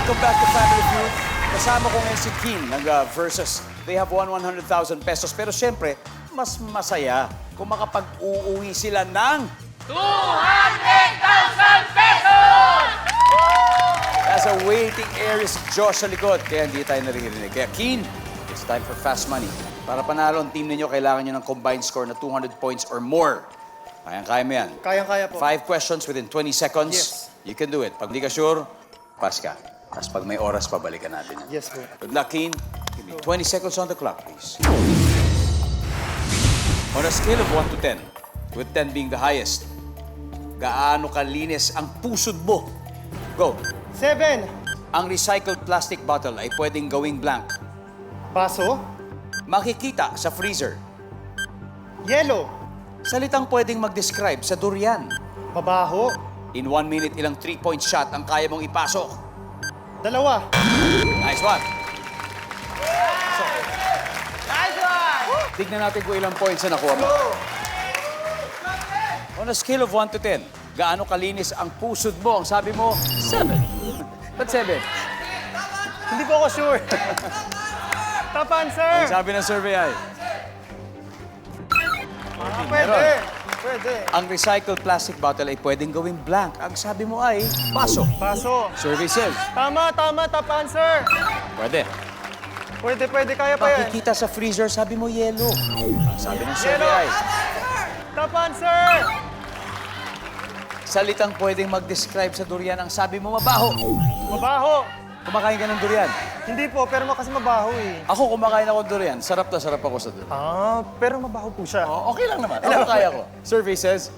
Welcome back to Family Feud. Kasama ko ngayon si Keen nag-versus. They have won 100,000 pesos. Pero syempre, mas masaya kung makapag-uuwi sila ng 200,000 pesos! nasa waiting area si Josh sa likod. Kaya hindi tayo naririnig. Kaya Keen, it's time for fast money. Para panalo ang team ninyo, kailangan nyo ng combined score na 200 points or more. Kayang-kaya mo yan. Kayang-kaya po. 5 questions within 20 seconds. Yes. You can do it. Pag di ka sure, pass ka. Tapos pag may oras, pabalikan natin. Yes po. Good luck, Keen. Give me 20 seconds on the clock, please. On a scale of 1 to 10, with 10 being the highest, gaano kalinis ang pusod mo? Go. 7. Ang recycled plastic bottle ay pwedeng gawing blank. Baso. Makikita sa freezer. Yellow. Salitang pwedeng mag-describe sa durian. Mabaho. In 1 minute, ilang 3-point shot ang kaya mong ipasok. 2. Nice one. Nice one! Tignan natin kung ilang points na nakuha mo. On a scale of 1 to 10, gaano kalinis ang pusod mo? Ang sabi mo, 7. Ba't 7? Hindi po ako sure. Top answer. Ang sabi ng survey ay, Pwede. Pwede. ang recycled plastic bottle ay pwedeng gawing blank. Ang sabi mo ay, paso. Baso. Survey says, Tama. Top answer. pwede. Pwede. Kaya pa yan. Makikita sa freezer, sabi mo yellow. Ang sabi ng survey Yellow. ay, Top answer. salitang pwedeng mag-describe sa durian, ang sabi mo mabaho. Mabaho. Kumakain ka ng durian. Hindi po, pero kasi mabaho eh. Ako, kumakain ako ng durian. Sarap na sarap ako sa durian. Pero mabaho po siya. Oh, okay lang naman. Ako kaya ko. Survey says,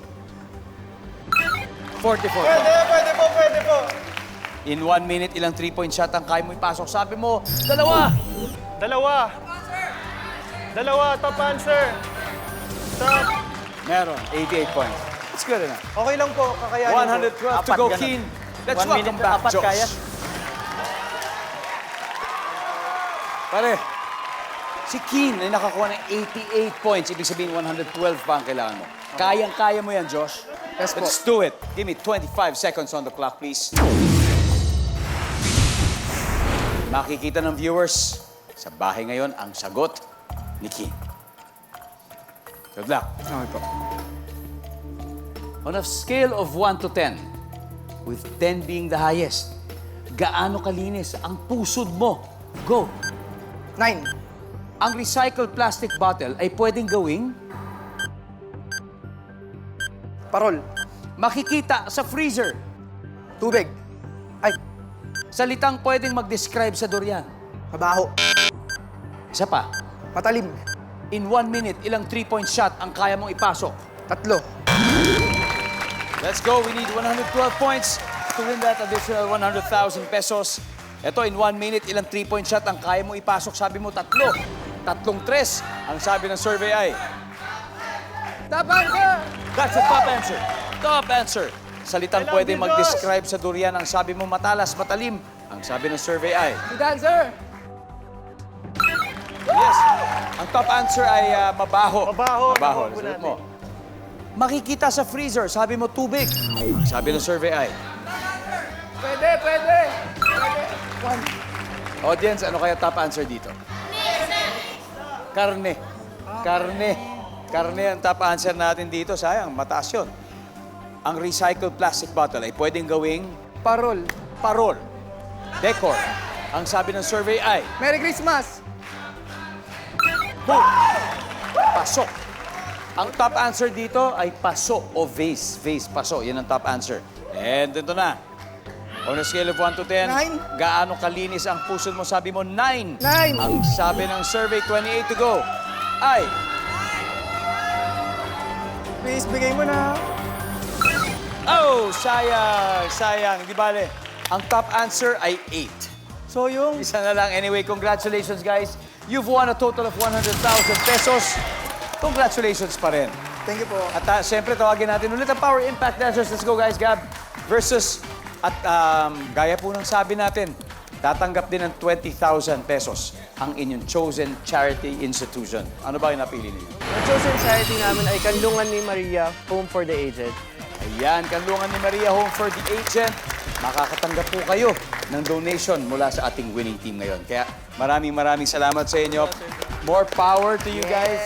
44 points. Pwede po. In 1 minute, ilang 3-point shot ang kaya mo ipasok. Sabi mo, 2. 2. Top answer. Top. Meron, 88 points. It's good enough. Okay lang po, kakayanin 112 to go, Keen. Let's welcome back, Josh. Pare, si Keen ay nakakuha ng 88 points. Ibig sabihin, 112 pa ang kailangan mo. Kayang-kaya mo yan, Josh. Yes po. Let's do it. Give me 25 seconds on the clock, please. Makikita ng viewers sa bahay ngayon ang sagot ni Keen. Good luck. Okay po. On a scale of 1 to 10, with 10 being the highest, gaano kalinis ang pusod mo? Go! 9. Ang recycled plastic bottle ay pwedeng gawing Parol. makikita sa freezer. Tubig. Ay, Salitang pwedeng mag-describe sa durian. mabaho. Isa pa. Matalim. In 1 minute, ilang 3-point shot ang kaya mong ipasok. 3. Let's go. We need 112 points to win that additional 100,000 pesos. Ito, in 1 minute, ilang 3-point shot ang kaya mo ipasok. Sabi mo, 3. 3. Ang sabi ng survey ay... Top answer. That's the top answer. Top answer. Salitang I love pwede you, mag-describe sa durian. Ang sabi mo, matalas, matalim. Ang sabi ng survey ay... Good answer. Yes. Ang top answer ay mabaho. Mabaho. Mabaho. Mabaho po Sagot natin. mo. Makikita sa freezer. Sabi mo, tubig. Ang sabi ng survey ay... Pwede. Audience, ano kaya top answer dito? Karne. Karne ang top answer natin dito. Sayang, mataas yun. Ang recycled plastic bottle ay pwedeng gawing Parol. parol. Decor. Ang sabi ng survey ay... Merry Christmas. Boom! Pasok. Ang top answer dito ay paso o vase. Vase, paso. Yan ang top answer. And ito na. On a scale of 1 to 10, 9. gaano kalinis ang puso mo? Sabi mo, 9. 9. Ang sabi ng survey, 28 to go, ay... Please, bigay mo na. Oh, sayang. Di bale, ang top answer ay 8. So yung... Isa na lang. Anyway, congratulations, guys. You've won a total of 100,000 pesos. Congratulations pa rin. Thank you po. At siyempre, tawagin natin ulit ang Power Impact Dancers. Let's go, guys. Gab versus... At gaya po ng sabi natin, tatanggap din ng 20,000 pesos ang inyong chosen charity institution. Ano ba yung napili ninyo? Ang chosen charity namin ay Kanlungan ni Maria, Home for the Aged. Ayan, kanlungan ni Maria Home for the Agent. Makakatanggap po kayo ng donation mula sa ating winning team ngayon. Kaya maraming salamat sa inyo. More power to you guys.